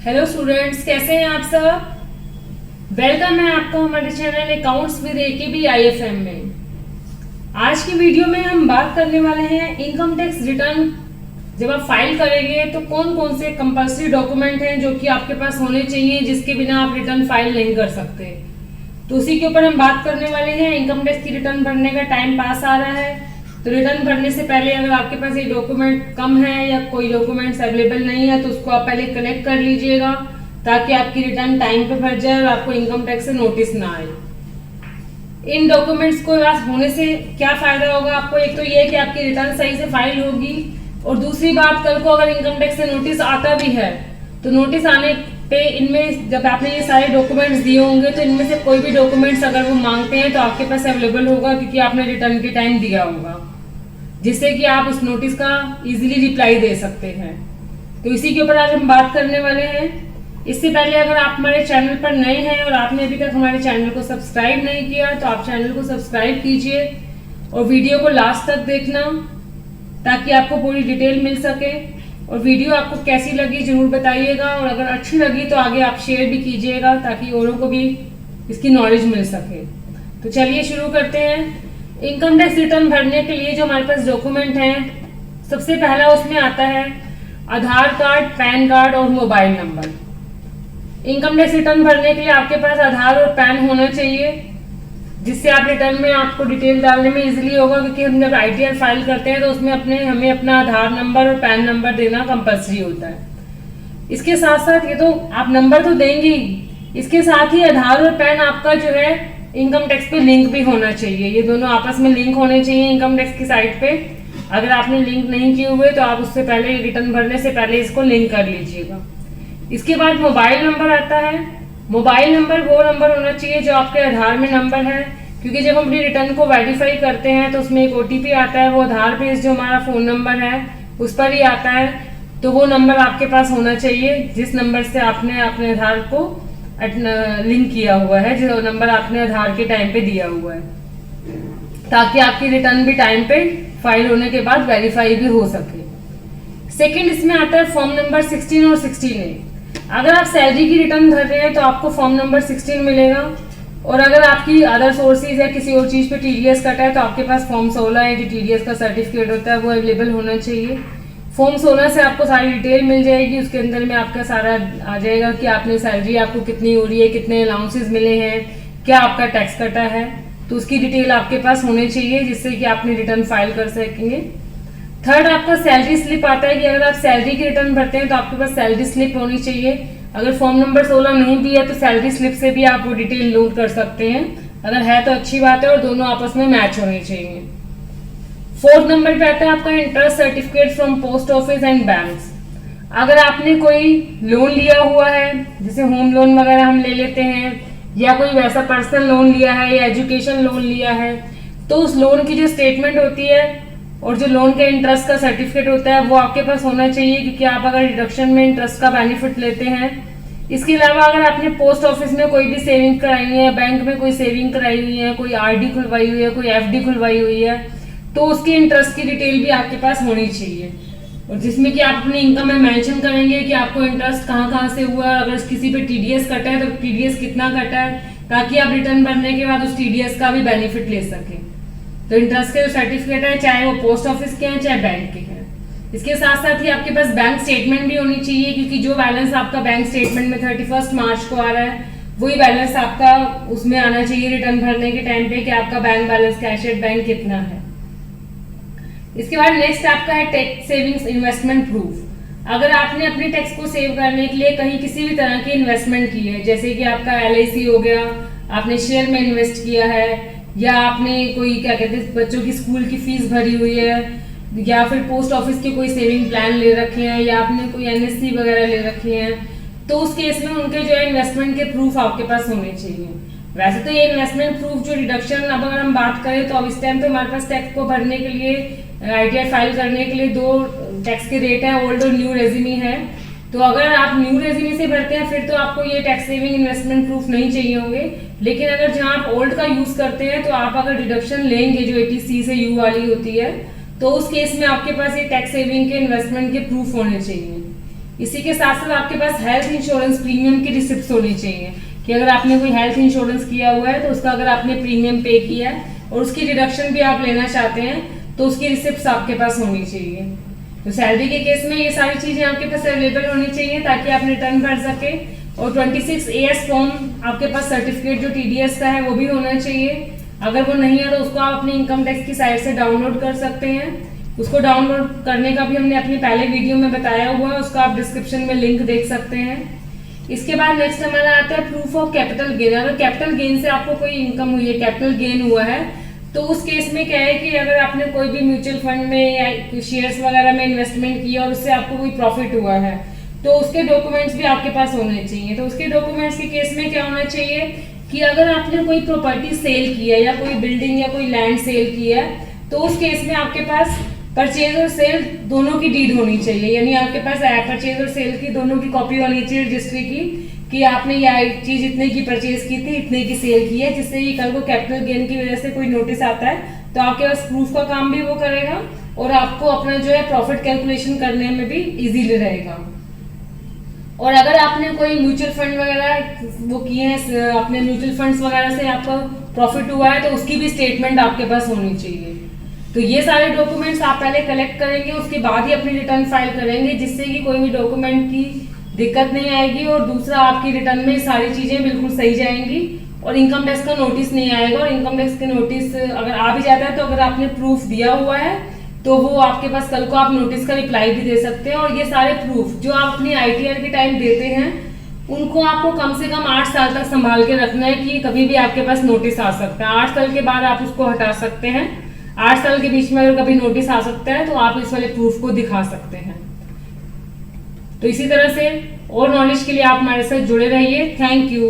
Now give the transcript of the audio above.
Hello students, कैसे हैं आप सब। वेलकम है आपका हमारे channel accounts with AKB IFM में। आज की वीडियो में हम बात करने वाले हैं इनकम टैक्स रिटर्न जब आप फाइल करेंगे तो कौन कौन से कंपल्सरी डॉक्यूमेंट हैं जो कि आपके पास होने चाहिए, जिसके बिना आप रिटर्न फाइल नहीं कर सकते। तो उसी के ऊपर हम बात करने वाले हैं। इनकम टैक्स की रिटर्न भरने का टाइम पास आ रहा है, तो रिटर्न भरने से पहले अगर आपके पास ये डॉक्यूमेंट कम है या कोई डॉक्यूमेंट्स अवेलेबल नहीं है तो उसको आप पहले कलेक्ट कर लीजिएगा, ताकि आपकी रिटर्न टाइम पे भर जाए और आपको इनकम टैक्स से नोटिस ना आए। इन डॉक्यूमेंट्स को पास होने से क्या फायदा होगा आपको, एक तो ये कि आपकी रिटर्न सही से फाइल होगी, और दूसरी बात, कल को अगर इनकम टैक्स से नोटिस आता भी है तो नोटिस आने पे इनमें जब आपने ये सारे डॉक्यूमेंट्स दिए होंगे तो इनमें से कोई भी डॉक्यूमेंट्स अगर वो मांगते हैं तो आपके पास अवेलेबल होगा, क्योंकि आपने रिटर्न के टाइम दिया होगा, जिससे कि आप उस नोटिस का इजीली रिप्लाई दे सकते हैं। तो इसी के ऊपर आज हम बात करने वाले हैं। इससे पहले अगर आप हमारे चैनल पर नए हैं और आपने अभी तक हमारे चैनल को सब्सक्राइब नहीं किया तो आप चैनल को सब्सक्राइब कीजिए और वीडियो को लास्ट तक देखना, ताकि आपको पूरी डिटेल मिल सके। और वीडियो आपको कैसी लगी जरूर बताइएगा, और अगर अच्छी लगी तो आगे आप शेयर भी कीजिएगा, ताकि औरों को भी इसकी नॉलेज मिल सके। तो चलिए शुरू करते हैं। इनकम टैक्स रिटर्न भरने के लिए जो हमारे पास डॉक्यूमेंट हैं, सबसे पहला उसमें आता है आधार कार्ड, पैन कार्ड और mobile number. Income tax return भरने के लिए आपके पास आधार और पैन होना चाहिए, जिससे आप रिटर्न में आपको डिटेल डालने में इजीली होगा, क्योंकि हम जब आईटीआर फाइल करते हैं तो उसमें हमें अपना आधार नंबर और पैन नंबर देना कंपलसरी होता है। इसके साथ साथ ये तो आप नंबर तो देंगे ही, इसके साथ ही आधार और पैन आपका जो है इनकम टैक्स पे लिंक भी होना चाहिए। ये दोनों आपस में लिंक होने चाहिए इनकम टैक्स की साइट पे। अगर आपने लिंक नहीं किए हुए तो आप उससे पहले रिटर्न भरने से पहले इसको लिंक कर लीजिएगा। इसके बाद मोबाइल नंबर आता है। मोबाइल नंबर वो नंबर होना चाहिए जो आपके आधार में नंबर है, क्योंकि जब हम अपनी रिटर्न को वेरीफाई करते हैं तो उसमें एक ओटीपी आता है, वो आधार बेस्ड जो हमारा फोन नंबर है उस पर ही आता है। तो वो नंबर आपके पास होना चाहिए जिस नंबर से आपने अपने आधार को लिंक किया हुआ है, जो नंबर आपने आधार के टाइम पे दिया हुआ है, ताकि आपकी रिटर्न भी टाइम पे फाइल होने के बाद वेरीफाई भी हो सके। सेकंड इसमें आता है फॉर्म नंबर 16 और 16A। अगर आप सैलरी की रिटर्न भर रहे हैं तो आपको फॉर्म नंबर 16 मिलेगा, और अगर आपकी अदर सोर्सेज है, किसी और चीज पे टीडीएस कटा है तो आपके पास फॉर्म 16 है, जो टीडीएस का सर्टिफिकेट होता है वो अवेलेबल होना चाहिए। फॉर्म 16 से आपको सारी डिटेल मिल जाएगी। उसके अंदर में आपका सारा आ जाएगा कि आपने सैलरी आपको कितनी हो रही है, कितने अलाउंसेस मिले हैं, क्या आपका टैक्स कटा है, तो उसकी डिटेल आपके पास होनी चाहिए, जिससे कि आपने रिटर्न फाइल कर सकेंगे। थर्ड आपका सैलरी स्लिप आता है कि अगर आप सैलरी की रिटर्न भरते हैं तो आपके पास सैलरी स्लिप होनी चाहिए। अगर फॉर्म नंबर 16 नहीं भी है तो सैलरी स्लिप से भी आप वो डिटेल नोट कर सकते हैं। अगर है तो अच्छी बात है, और दोनों आपस में मैच होने चाहिए। फोर्थ नंबर पे आता है आपका interest certificate from post office and banks. अगर आपने कोई लोन लिया हुआ है, जैसे होम लोन वगैरह हम ले लेते हैं, या कोई वैसा पर्सनल लोन लिया है या एजुकेशन लोन लिया है, तो उस लोन की जो स्टेटमेंट होती है और जो लोन के इंटरेस्ट का सर्टिफिकेट होता है वो आपके पास होना चाहिए, क्योंकि आप अगर डिडक्शन में इंटरेस्ट का बेनिफिट लेते हैं। इसके अलावा अगर आपने पोस्ट ऑफिस में कोई भी सेविंग कराई है, बैंक में कोई सेविंग कराई हुई है, कोई आरडी खुलवाई हुई है, कोई एफडी खुलवाई हुई है, तो उसकी इंटरेस्ट की डिटेल भी आपके पास होनी चाहिए, और जिसमें कि आप अपनी इनकम में मेंशन करेंगे कि आपको इंटरेस्ट कहाँ से हुआ, अगर किसी पे टीडीएस कटा है तो टीडीएस कितना कटा है, ताकि आप रिटर्न भरने के बाद उस टीडीएस का भी बेनिफिट ले सकें। तो इंटरेस्ट के जो सर्टिफिकेट है, चाहे वो पोस्ट ऑफिस के हैं चाहे बैंक के हैं। इसके साथ साथ ही आपके पास बैंक स्टेटमेंट भी होनी चाहिए, क्योंकि जो बैलेंस आपका बैंक स्टेटमेंट में 31 मार्च को आ रहा है वही बैलेंस आपका उसमें आना चाहिए रिटर्न भरने के टाइम पे, कि आपका bank balance cash at bank कितना है। इसके बाद नेक्स्ट आपका है टैक्स सेविंग्स इन्वेस्टमेंट प्रूफ। अगर आपने अपने टैक्स को सेव करने के लिए कहीं किसी भी तरह की इन्वेस्टमेंट की है, जैसे कि आपका एलआईसी हो गया, आपने शेयर में इन्वेस्ट किया है, या आपने कोई क्या कहते हैं बच्चों की स्कूल की फीस भरी हुई है, या फिर पोस्ट ऑफिस के कोई सेविंग प्लान ले रखे हैं, या आपने कोई एनएससी वगैरह ले रखे हैं, तो उस केस में उनके जो है इन्वेस्टमेंट के प्रूफ आपके पास होने चाहिए। वैसे तो ये इन्वेस्टमेंट प्रूफ जो डिडक्शन, अब अगर हम बात करें तो अब इस टाइम पे हमारे पास टैक्स को भरने के लिए आईटीआर फाइल करने के लिए 2 टैक्स के रेट है, ओल्ड और न्यू रेजिमी है। तो अगर आप न्यू रेजिमी से भरते हैं फिर तो आपको ये टैक्स सेविंग इन्वेस्टमेंट प्रूफ नहीं चाहिए होंगे, लेकिन अगर जहां आप ओल्ड का यूज करते हैं तो आप अगर डिडक्शन लेंगे जो 80C से यू वाली होती है, तो उस केस में आपके पास ये टैक्स सेविंग के इन्वेस्टमेंट के प्रूफ होने चाहिए। इसी के साथ साथ आपके पास हेल्थ इंश्योरेंस प्रीमियम की रिसिप्ट होनी चाहिए कि अगर आपने कोई हेल्थ इंश्योरेंस किया हुआ है तो उसका अगर आपने प्रीमियम पे किया है और उसकी डिडक्शन भी आप लेना चाहते हैं तो उसकी रिसिप्ट आपके पास होनी चाहिए। तो सैलरी के केस में ये सारी चीजें आपके पास अवेलेबल होनी चाहिए ताकि आप रिटर्न भर सके। और 26AS फॉर्म आपके पास सर्टिफिकेट जो TDS का है वो भी होना चाहिए। अगर वो नहीं है तो उसको आप अपनी इनकम टैक्स की साइट से डाउनलोड कर सकते हैं। उसको डाउनलोड करने का भी हमने अपने पहले वीडियो में बताया हुआ है, उसका आप डिस्क्रिप्शन में लिंक देख सकते हैं। इसके बाद नेक्स्ट हमारा आता है प्रूफ ऑफ कैपिटल गेन। अगर कैपिटल गेन से आपको कोई इनकम हुई है, कैपिटल गेन हुआ है, तो उस केस में क्या है कि अगर आपने कोई भी म्यूचुअल फंड में या शेयर्स वगैरह में इन्वेस्टमेंट किया और उससे आपको कोई प्रॉफिट हुआ है तो उसके डॉक्यूमेंट्स भी आपके पास होने चाहिए। तो उसके डॉक्यूमेंट्स के केस में क्या होना चाहिए कि अगर आपने कोई प्रॉपर्टी सेल की है या कोई बिल्डिंग या कोई लैंड सेल की है तो उस केस में आपके पास परचेज और सेल दोनों की डीड होनी चाहिए, यानी आपके पास परचेज और सेल की दोनों की कॉपी होनी चाहिए रजिस्ट्री की कि आपने ये चीज इतने की परचेज की थी, इतने की सेल की है, जिससे कि कल को कैपिटल गेन की वजह से कोई नोटिस आता है तो आपके पास प्रूफ का काम भी वो करेगा और आपको अपना जो है प्रॉफिट कैलकुलेशन करने में भी इजीली रहेगा। और अगर आपने कोई म्यूचुअल फंड वगैरह वो किए हैं, अपने म्यूचुअल फंड्स वगैरह से आपका प्रॉफिट हुआ है तो उसकी भी स्टेटमेंट आपके पास होनी चाहिए। तो ये सारे डॉक्यूमेंट्स आप पहले कलेक्ट करेंगे, उसके बाद ही अपनी रिटर्न फाइल करेंगे जिससे कि कोई भी डॉक्यूमेंट की दिक्कत नहीं आएगी और दूसरा आपकी रिटर्न में सारी चीजें बिल्कुल सही जाएंगी और इनकम टैक्स का नोटिस नहीं आएगा। और इनकम टैक्स के नोटिस अगर आ भी जाता है तो अगर आपने प्रूफ दिया हुआ है तो वो आपके पास कल को आप नोटिस का रिप्लाई भी दे सकते हैं। और ये सारे प्रूफ जो आप अपनी ITR के टाइम देते हैं उनको आपको कम से कम 8 साल तक संभाल के रखना है कि कभी भी आपके पास नोटिस आ सकता है। 8 साल के बाद आप उसको हटा सकते हैं। 8 साल के बीच में अगर कभी नोटिस आ सकता है तो आप इस वाले प्रूफ को दिखा सकते हैं। तो इसी तरह से और नॉलेज के लिए आप हमारे साथ जुड़े रहिए। Thank you.